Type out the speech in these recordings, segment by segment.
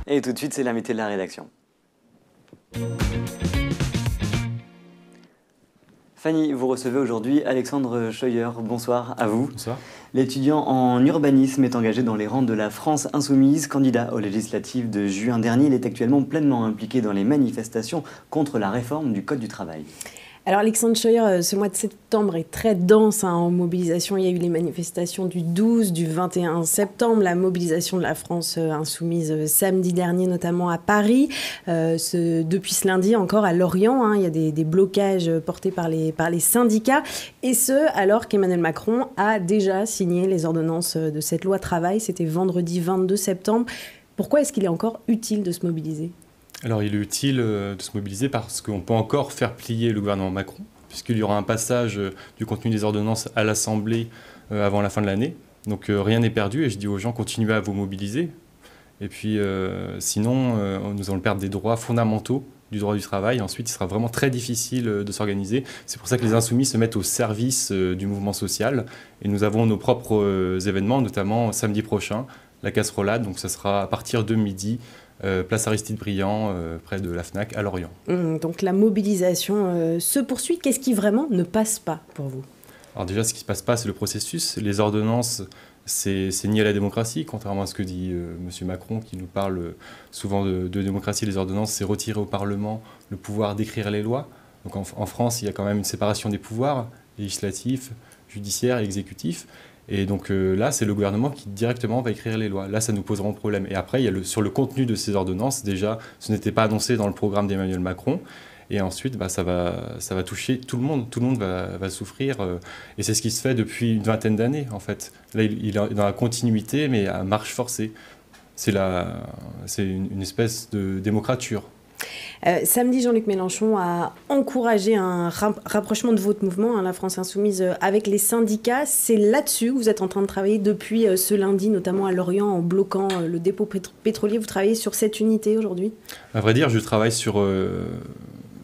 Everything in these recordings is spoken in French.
Et tout de suite, c'est l'invité de la rédaction. Fanny, vous recevez aujourd'hui Alexandre Scheuer. Bonsoir à vous. Bonsoir. L'étudiant en urbanisme est engagé dans les rangs de la France Insoumise. Candidat aux législatives de juin dernier, il est actuellement pleinement impliqué dans les manifestations contre la réforme du Code du travail. Alors Alexandre Scheuer, ce mois de septembre est très dense en mobilisation. Il y a eu les manifestations du 12, du 21 septembre, la mobilisation de la France Insoumise samedi dernier, notamment à Paris. Depuis ce lundi encore à Lorient, il y a des blocages portés par les syndicats. Et ce, alors qu'Emmanuel Macron a déjà signé les ordonnances de cette loi travail. C'était vendredi 22 septembre. Pourquoi est-ce qu'il est encore utile de se mobiliser ? Alors il est utile de se mobiliser parce qu'on peut encore faire plier le gouvernement Macron, puisqu'il y aura un passage du contenu des ordonnances à l'Assemblée avant la fin de l'année. Donc rien n'est perdu et je dis aux gens, continuez à vous mobiliser. Et puis sinon, nous allons perdre des droits fondamentaux du droit du travail. Ensuite, il sera vraiment très difficile de s'organiser. C'est pour ça que les Insoumis se mettent au service du mouvement social. Et nous avons nos propres événements, notamment samedi prochain, la casserolade. Donc ça sera à partir de midi. Place Aristide-Briand, près de la FNAC, à Lorient. Donc la mobilisation se poursuit. Qu'est-ce qui vraiment ne passe pas pour vous ? Alors déjà, ce qui ne se passe pas, c'est le processus. Les ordonnances, c'est nier la démocratie, contrairement à ce que dit M. Macron, qui nous parle souvent de démocratie. Les ordonnances, c'est retirer au Parlement le pouvoir d'écrire les lois. Donc en France, il y a quand même une séparation des pouvoirs, législatifs, judiciaires et exécutifs. Et donc là, c'est le gouvernement qui directement va écrire les lois. Là, ça nous posera un problème. Et après, il y a sur le contenu de ces ordonnances, déjà, ce n'était pas annoncé dans le programme d'Emmanuel Macron. Et ensuite, ça va toucher tout le monde. Tout le monde va souffrir. Et c'est ce qui se fait depuis une vingtaine d'années, en fait. Là, il est dans la continuité, mais à marche forcée. C'est une espèce de démocrature. Samedi, Jean-Luc Mélenchon a encouragé un rapprochement de votre mouvement, la France Insoumise, avec les syndicats. C'est là-dessus que vous êtes en train de travailler depuis ce lundi, notamment à Lorient, en bloquant le dépôt pétrolier. Vous travaillez sur cette unité aujourd'hui ? À vrai dire, je travaille sur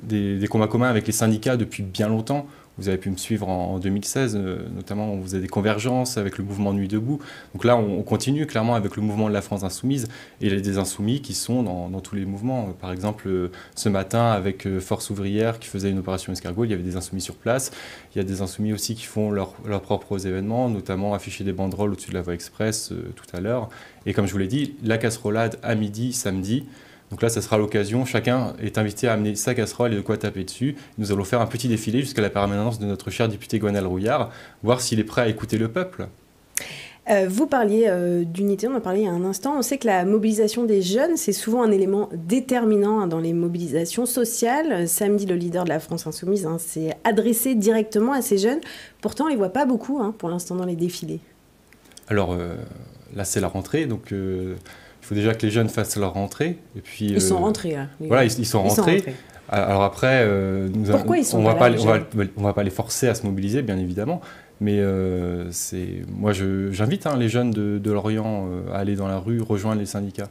des combats communs avec les syndicats depuis bien longtemps. Vous avez pu me suivre en 2016, notamment on faisait des convergences avec le mouvement Nuit debout. Donc là, on continue clairement avec le mouvement de la France Insoumise. Et il y a des insoumis qui sont dans tous les mouvements. Par exemple, ce matin, avec Force ouvrière qui faisait une opération escargot, il y avait des insoumis sur place. Il y a des insoumis aussi qui font leurs propres événements, notamment afficher des banderoles au-dessus de la voie express tout à l'heure. Et comme je vous l'ai dit, la casserolade à midi, samedi. Donc là, ça sera l'occasion. Chacun est invité à amener sa casserole et de quoi taper dessus. Nous allons faire un petit défilé jusqu'à la permanence de notre cher député Gwenal Rouillard, voir s'il est prêt à écouter le peuple. Vous parliez d'unité, on en a parlé il y a un instant. On sait que la mobilisation des jeunes, c'est souvent un élément déterminant dans les mobilisations sociales. Samedi, le leader de la France Insoumise s'est adressé directement à ces jeunes. Pourtant, on ne les voit pas beaucoup pour l'instant dans les défilés. Alors là, c'est la rentrée, donc... Il faut déjà que les jeunes fassent leur rentrée. Et puis, ils sont rentrés, là. Voilà, ils sont rentrés. Alors après, pourquoi ils sont on va pas les forcer à se mobiliser, bien évidemment. Mais moi, j'invite les jeunes de Lorient à aller dans la rue, rejoindre les syndicats.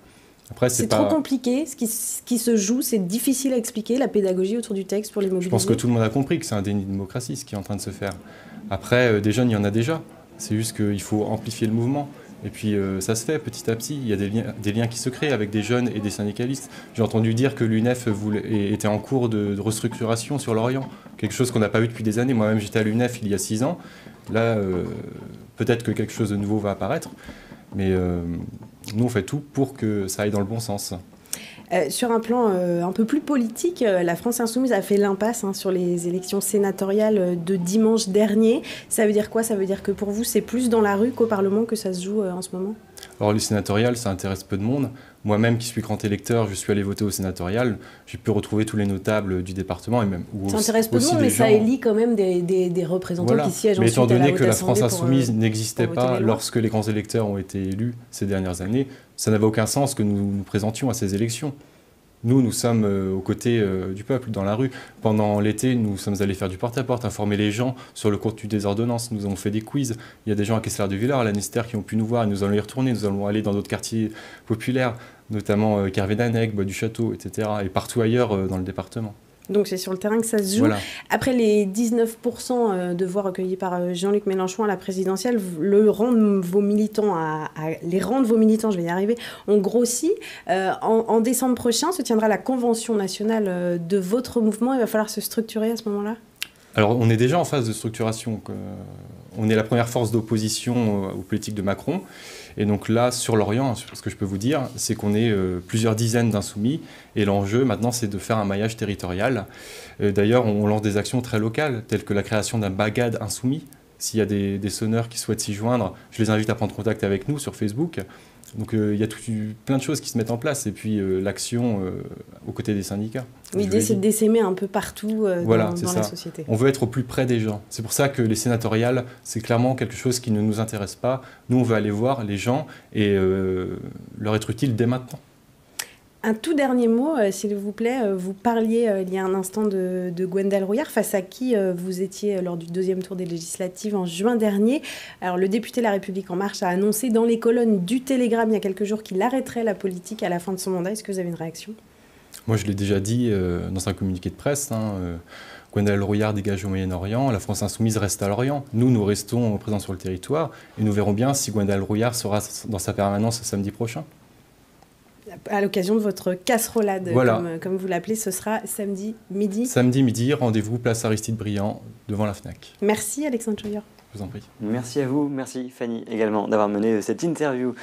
Après, c'est trop compliqué. Ce qui se joue, c'est difficile à expliquer, la pédagogie autour du texte pour les mobiliser. Je pense que tout le monde a compris que c'est un déni de démocratie, ce qui est en train de se faire. Après, des jeunes, il y en a déjà. C'est juste qu'il faut amplifier le mouvement. Et puis ça se fait petit à petit, il y a des liens qui se créent avec des jeunes et des syndicalistes. J'ai entendu dire que l'UNEF était en cours de restructuration sur Lorient, quelque chose qu'on n'a pas vu depuis des années. Moi-même j'étais à l'UNEF il y a 6 ans, là peut-être que quelque chose de nouveau va apparaître, mais nous on fait tout pour que ça aille dans le bon sens. Sur un plan un peu plus politique, la France Insoumise a fait l'impasse sur les élections sénatoriales de dimanche dernier. Ça veut dire quoi ? Ça veut dire que pour vous, c'est plus dans la rue qu'au Parlement que ça se joue en ce moment ? Alors les sénatoriales, ça intéresse peu de monde. Moi-même qui suis grand électeur, je suis allé voter au sénatorial. J'ai pu retrouver tous les notables du département. Et même, ça intéresse peu de monde, mais ça élit quand même des représentants qui siègent ensuite à la Haute Assemblée. Mais étant donné que la France Insoumise n'existait pas lorsque les grands électeurs ont été élus ces dernières années, ça n'avait aucun sens que nous nous présentions à ces élections. Nous sommes aux côtés du peuple, dans la rue. Pendant l'été, nous sommes allés faire du porte-à-porte, informer les gens sur le contenu des ordonnances. Nous avons fait des quiz. Il y a des gens à Kessler-de-Villars, à la Nester, qui ont pu nous voir. Et nous allons y retourner. Nous allons aller dans d'autres quartiers populaires, notamment Kervédanec, Bois-du-Château, etc. et partout ailleurs dans le département. Donc c'est sur le terrain que ça se joue. Voilà. Après les 19% de voix recueillies par Jean-Luc Mélenchon à la présidentielle, les rangs de vos militants, je vais y arriver, ont grossi. En décembre prochain se tiendra la convention nationale de votre mouvement. Il va falloir se structurer à ce moment-là? Alors on est déjà en phase de structuration. On est la première force d'opposition aux politiques de Macron. Et donc là, sur l'Orient, ce que je peux vous dire, c'est qu'on est plusieurs dizaines d'insoumis. Et l'enjeu, maintenant, c'est de faire un maillage territorial. D'ailleurs, on lance des actions très locales, telles que la création d'un bagad insoumis. S'il y a des sonneurs qui souhaitent s'y joindre, je les invite à prendre contact avec nous sur Facebook. Donc il y a plein de choses qui se mettent en place. Et puis l'action aux côtés des syndicats. L'idée, c'est d'essaimer un peu partout dans la société. On veut être au plus près des gens. C'est pour ça que les sénatoriales, c'est clairement quelque chose qui ne nous intéresse pas. Nous, on veut aller voir les gens et leur être utile dès maintenant. Un tout dernier mot, s'il vous plaît. Vous parliez il y a un instant de Gwendal Rouillard, face à qui vous étiez lors du deuxième tour des législatives en juin dernier. Alors, le député La République En Marche a annoncé dans les colonnes du Télégramme il y a quelques jours qu'il arrêterait la politique à la fin de son mandat. Est-ce que vous avez une réaction ? Moi, je l'ai déjà dit dans un communiqué de presse. Gwendal Rouillard dégage au Moyen-Orient, la France Insoumise reste à Lorient. Nous restons présents sur le territoire et nous verrons bien si Gwendal Rouillard sera dans sa permanence samedi prochain. À l'occasion de votre casserolade, voilà. comme vous l'appelez, ce sera samedi midi. Samedi midi, rendez-vous place Aristide Briand, devant la FNAC. Merci Alexandre Scheuer. Je vous en prie. Merci à vous, merci Fanny également d'avoir mené cette interview.